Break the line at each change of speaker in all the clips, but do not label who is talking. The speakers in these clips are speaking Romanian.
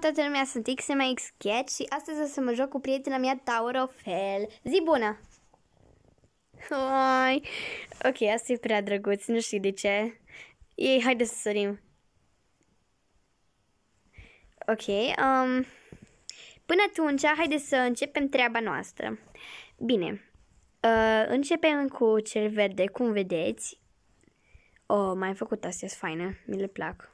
Toată lumea, sunt XMX Sketch și astăzi o să mă joc cu prietena mea Tower of Hell. Zi bună! Hai. Ok, asta e prea drăguț, nu știu de ce. Ei, haide să sărim. Ok, până atunci, haide să începem treaba noastră. Bine, începem cu cel verde, cum vedeți. Oh, m-am făcut astea, sunt faine, mi le plac.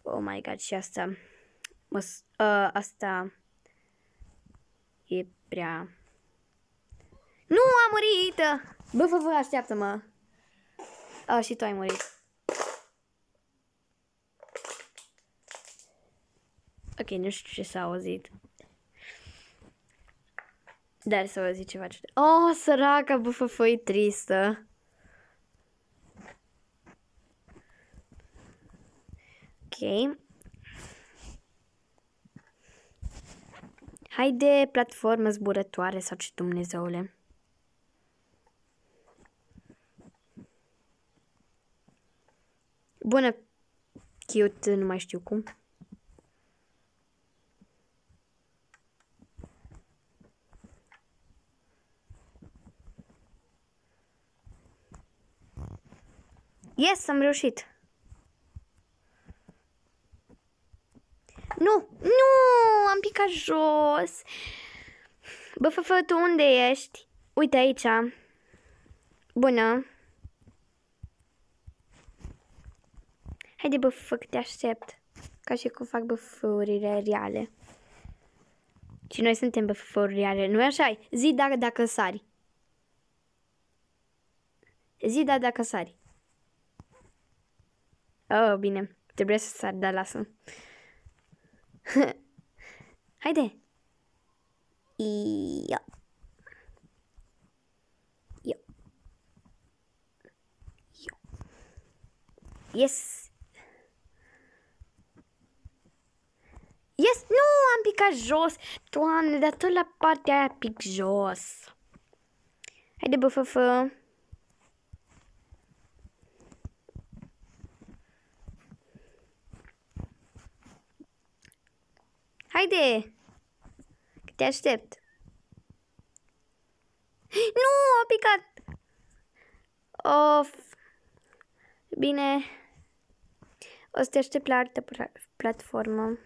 Oh my god, și asta. Asta e prea... Nu, am murit! Bă, așteaptă-mă. Și tu ai murit. Ok, nu știu ce s-a auzit. Dar s-a auzit ceva. Oh, săraca, bă, e tristă. Ok. Haide, platformă zburătoare sau ce Dumnezeule. Bună, cute, nu mai știu cum. Yes, am reușit. Nu, am picat jos. Bă, tu unde ești? Uite aici. Bună. Haide, bă, că te aștept. Ca și cum fac băfăurile reale. Și noi suntem băfăuri reale, nu-i așa? Zi dacă sari. Zi dacă sari. Oh, bine. Trebuie să sari, dar lasă. Haide. Ia. Yes. Yes, nu, am picat jos. Doamne, dar tot la partea aia pic jos. Haide, bă, Haide. Că te aștept. Nu, a picat. Of. Bine. O să te aștept la altă platformă.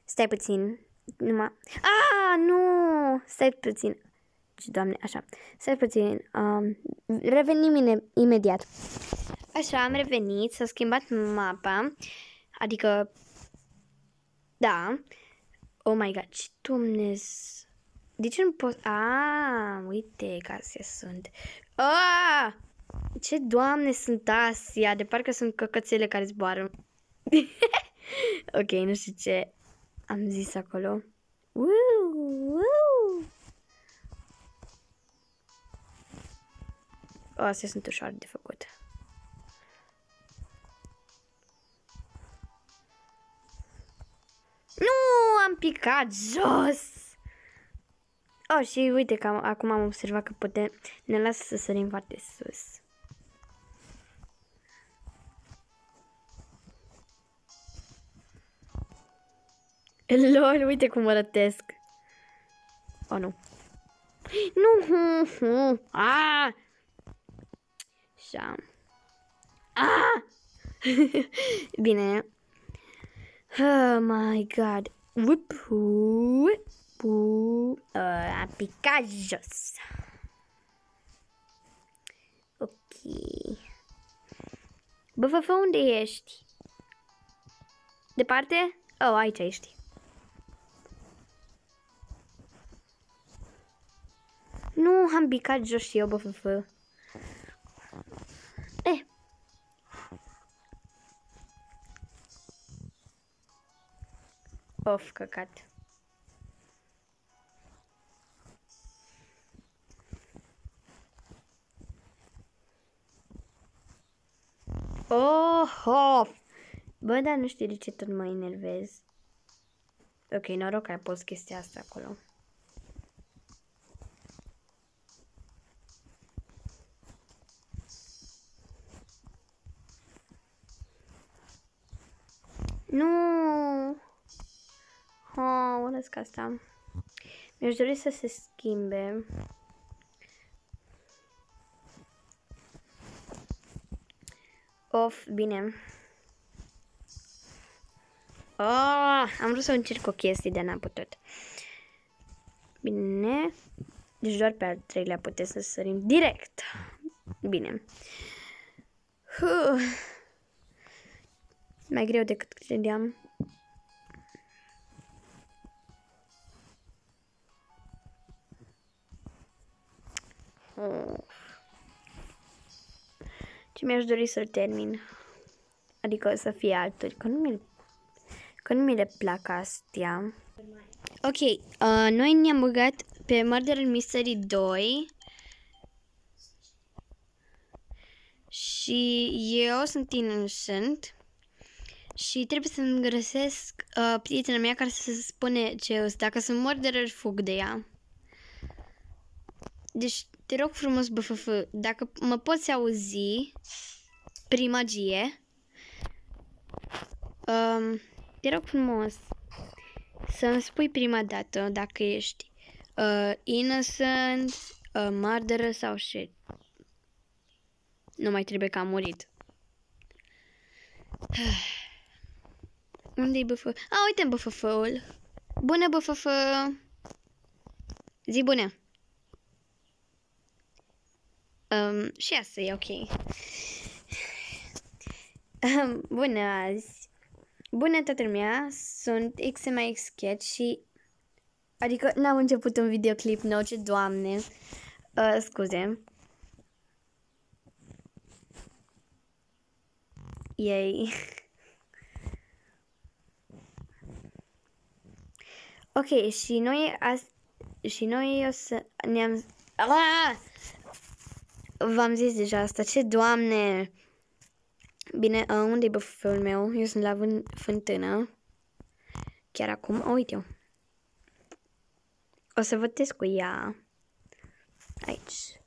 Stai puțin. Numai... nu! Stai puțin. Doamne, așa. Stai puțin. Revenim imediat. Așa, am revenit. S-a schimbat mapa. Adică... Da. Oh my god, ce Dumnezeu. De ce nu pot... uite că astea sunt. Ce Doamne sunt astea? De parcă sunt căcățele care zboară. Ok, nu știu ce am zis acolo. Astea sunt ușoare de făcut. Nu, am picat jos. Și uite că acum am observat că ne lasă să sărim foarte sus. Lol, uite cum mă rătesc. Nu. Nu. Așa. Bine. Oh my god. A picat jos. Ok. Bă, unde ești? Departe? Aici ești. Nu, am picat jos și eu, bă. Of, căcat. Bă, dar nu știu de ce tot mă enervez. Ok, noroc că ai pus chestia asta acolo. Nu! Oh, urăsc asta. Mi-aș dori să se schimbe. Of, bine. Oh, am vrut să încerc o chestie, dar n-am putut. Bine. Deci doar pe al treilea putem să sărim direct. Bine. Mai greu decât credeam. Ce mi-aș dori să-l termin. Adică să fie altul. Că nu mi le plac astea. Ok, noi ne-am băgat pe Murder Mystery 2. Și eu sunt innocent. Și trebuie să-mi găsesc prietena mea care să se spune ce dacă sunt murderer, fug de ea. Deci, te rog frumos, BFF, dacă mă poți auzi prin magie, te rog frumos să-mi spui prima dată dacă ești innocent, murderer sau shit. Nu mai trebuie că am murit. Unde-i BFF? Uite BFF-ul. Bună, BFF! Zi bună! Și asta e ok. Bună azi! Bună toată lumea! Sunt XMX Cat și... Adică n-am început un videoclip nou, ce doamne! Scuze. Yay! Ok, și noi o să ne-am... V-am zis deja asta, ce doamne! Bine, unde-i BFF-ul meu? Eu sunt la fântână. Chiar acum, uite eu. O să votez cu ea. Aici.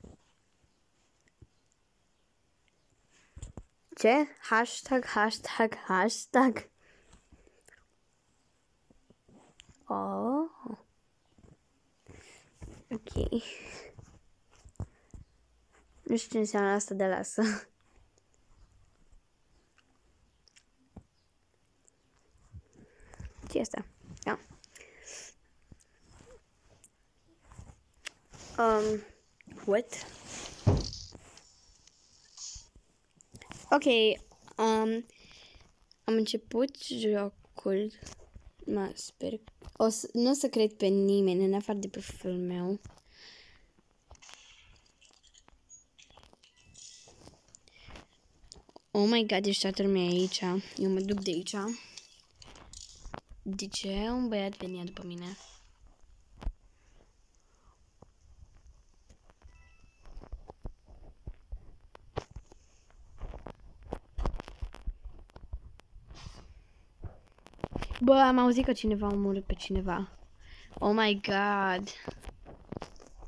Ce? Hashtag, hashtag, hashtag. Oh. Ok. Nu știu ce înseamnă asta, de lasă. Ce asta? Da. What? Ok. Am început jocul. Sper. Nu o să cred pe nimeni în afară de pe filmul meu. Oh my god, deci toată lumea e aici. Eu mă duc de aici. De ce un băiat venea după mine? Bă, am auzit că cineva a omorât pe cineva. Oh my god.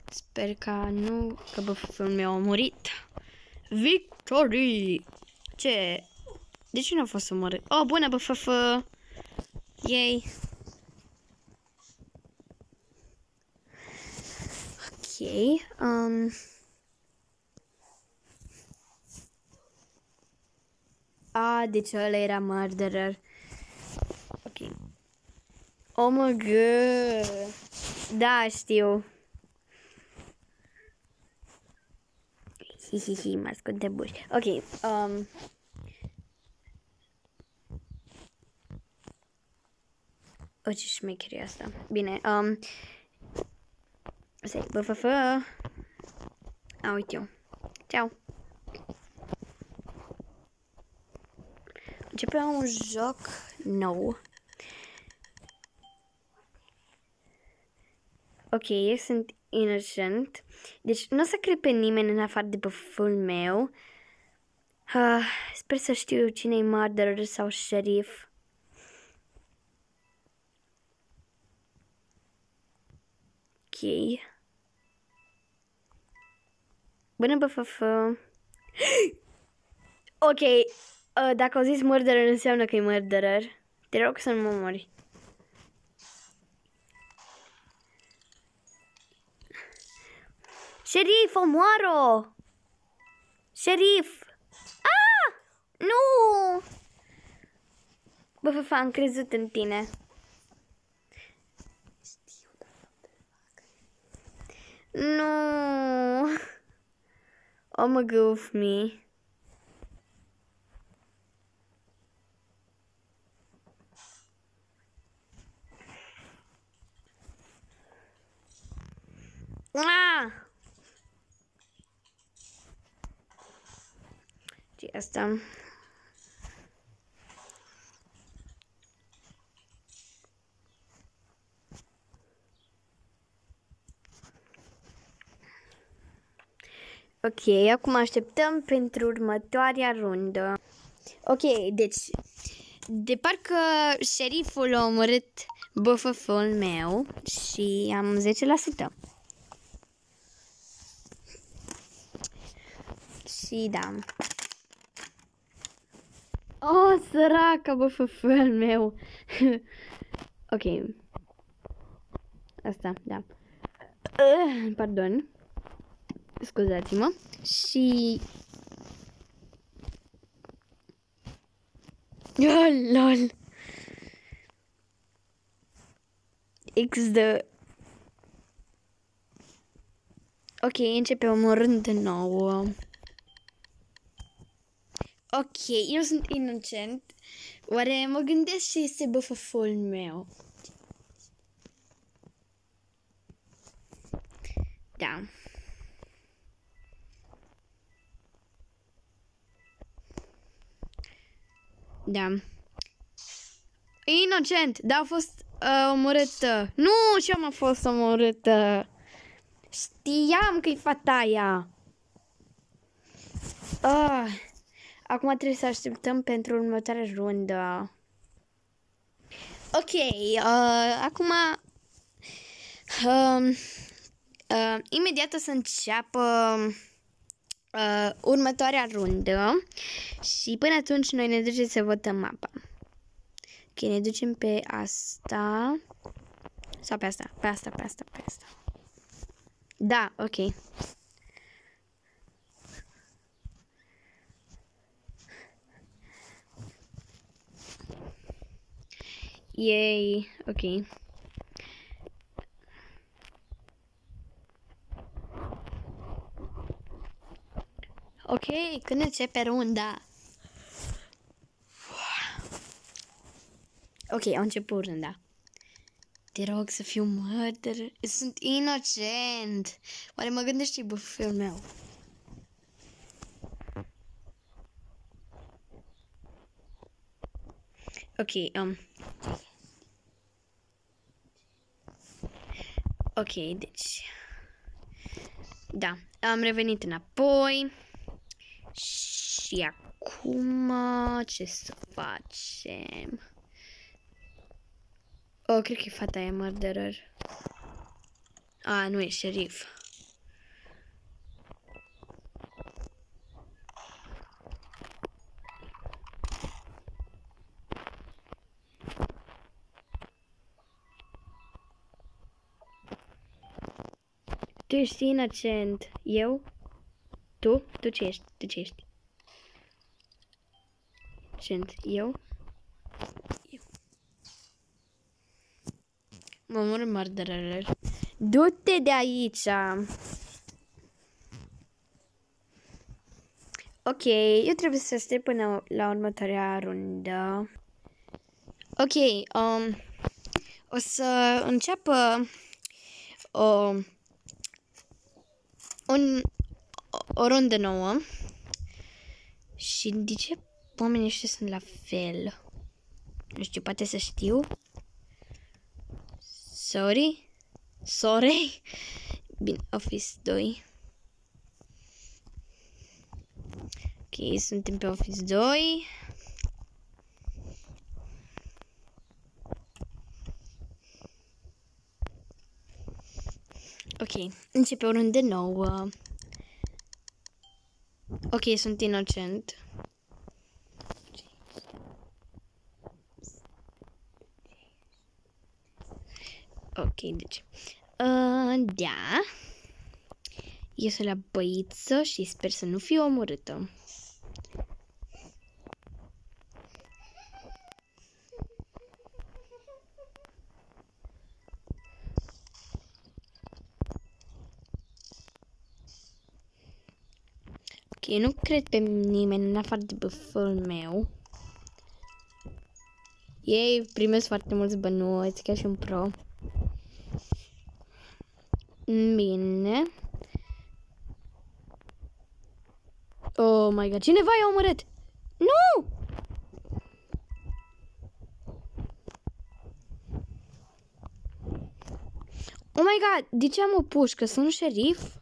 Sper că BFF-ul meu a murit. Victory! Ce? De ce nu a fost omorât? Oh, bună, BFF! Yay! Ok. Deci ăla era murderer. Ok. Oh my god! Da, știu. Hihihi, mă ascund de buși. Ok, o, ce șmecherie asta. Bine, stai, BFF. Uite eu. Ceau. Începe un joc nou. Ok, eu sunt innocent. Deci nu o să cred pe nimeni în afară de BFF-ul meu. Sper să știu cine-i murderer sau sheriff. Ok. Bună, BFF. Ok. Dacă au zis murderer, înseamnă că e murderer. Te rog să nu mă mori. Șerif, omoară-o! Șerif! Ah! Nu! Bă, Fafa, am crezut în tine. Nu! Oh, mă goof me. Ah! Ce asta? Ok, acum așteptăm pentru următoarea rundă. Ok, deci, de parcă șeriful a omorât BFF-ul meu și am 10%. Și da. Oh, săraca BFF-ul meu. Ok. Asta, da. Pardon. Scuzați-mă. Și... Oh, lol. XD. Ok, începe omorând de nou. Ok, eu sunt inocent. Oare mă gândesc ce este BFF-ul meu? Da. Da. Inocent, dar a fost omorâtă. Nu, și eu am fost omorâtă. Știam că e fata aia. Acum trebuie să așteptăm pentru următoarea rundă. Ok, acum imediat o să înceapă următoarea rundă și până atunci noi ne ducem să votăm mapa. Ok, ne ducem pe asta sau pe asta? Pe asta, pe asta, pe asta. Da, ok. Yay, ok. Ok, când începe runda? Ok, a început runda. Te rog să fiu murder. Sunt inocent. Oare mă gândești BFF-ul meu? Ok, ok, deci... Da, am revenit înapoi. Și acum ce să facem? Oh, cred că e fata aia murderer. Nu e șerif. Tu ești inocent. Eu? Tu? Tu ce ești? Tu ce ești? Sunt eu? Mă mor murderele. Du-te de aici! Ok, eu trebuie să aștept până la următoarea rundă. Ok, o să înceapă o rundă nouă. Și de ce oamenii ăștia sunt la fel? Nu știu, poate să știu. Sorry? Sorry? Bine, Office 2. Ok, suntem pe Office 2. Ok, începe o rundă nouă. Ok, sunt inocent. Ok, deci. Da. Iese la băiță și sper să nu fiu omorâtă. Ok, nu cred pe nimeni în afară de băful meu. Ei primesc foarte mulți bănuți, chiar și un pro. Bine. Oh my god, cineva i-a omorât! Nu! Oh my god, de ce am o pușcă? Sunt șerif?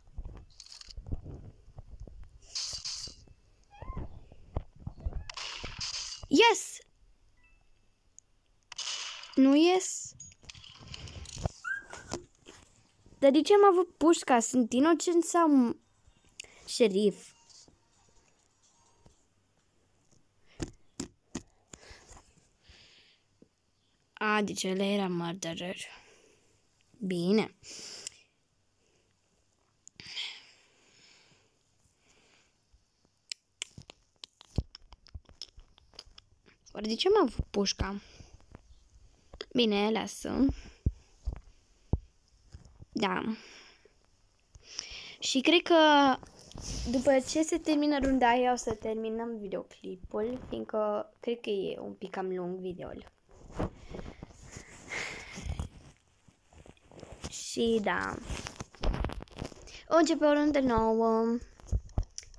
Yes! Nu ies? Dar de ce am avut pușca? Sunt inocent sau șerif? Deci ăla era murderer. Bine. Oare de ce am avut pușca? Bine, lasă. Da. Și cred că după ce se termină runda aia o să terminăm videoclipul, fiindcă cred că e un pic cam lung videoul. Și da. O începe o rundă nouă.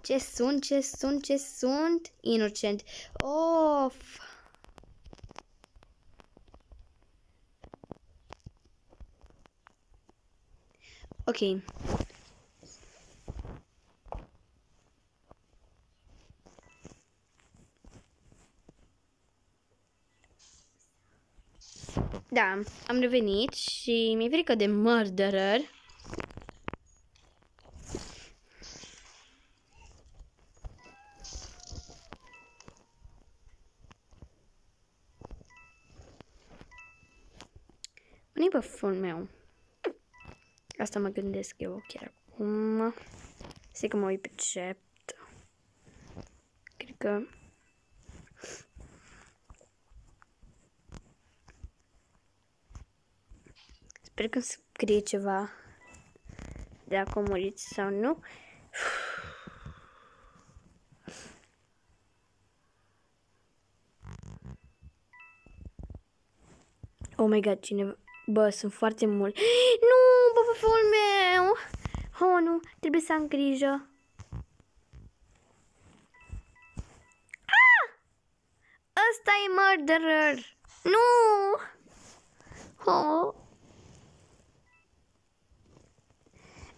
Ce sunt? Inocent. Of. Ok. Da, am revenit și mi-e frică de murderer. Unde-i băful meu? Asta mă gândesc eu chiar acum. Zic că mă uit pe chat. Cred că... Sper că scrie ceva dacă muriți sau nu. Oh my god, cineva... Bă, sunt foarte mulți. Nu, băful meu! Oh, nu, trebuie să am grijă. Ăsta e murderer! Nu! Oh.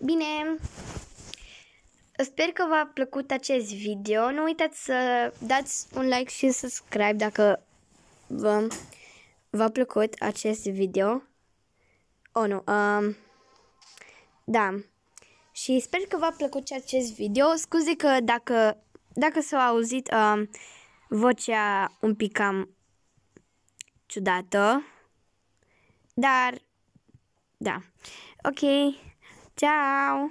Bine, sper că v-a plăcut acest video. Nu uitați să dați un like și subscribe dacă v-a plăcut acest video. Oh, nu. Da. Și sper că v-a plăcut acest video. Scuze că dacă s-a auzit vocea un pic cam ciudată. Dar, da. Ok. Ciao!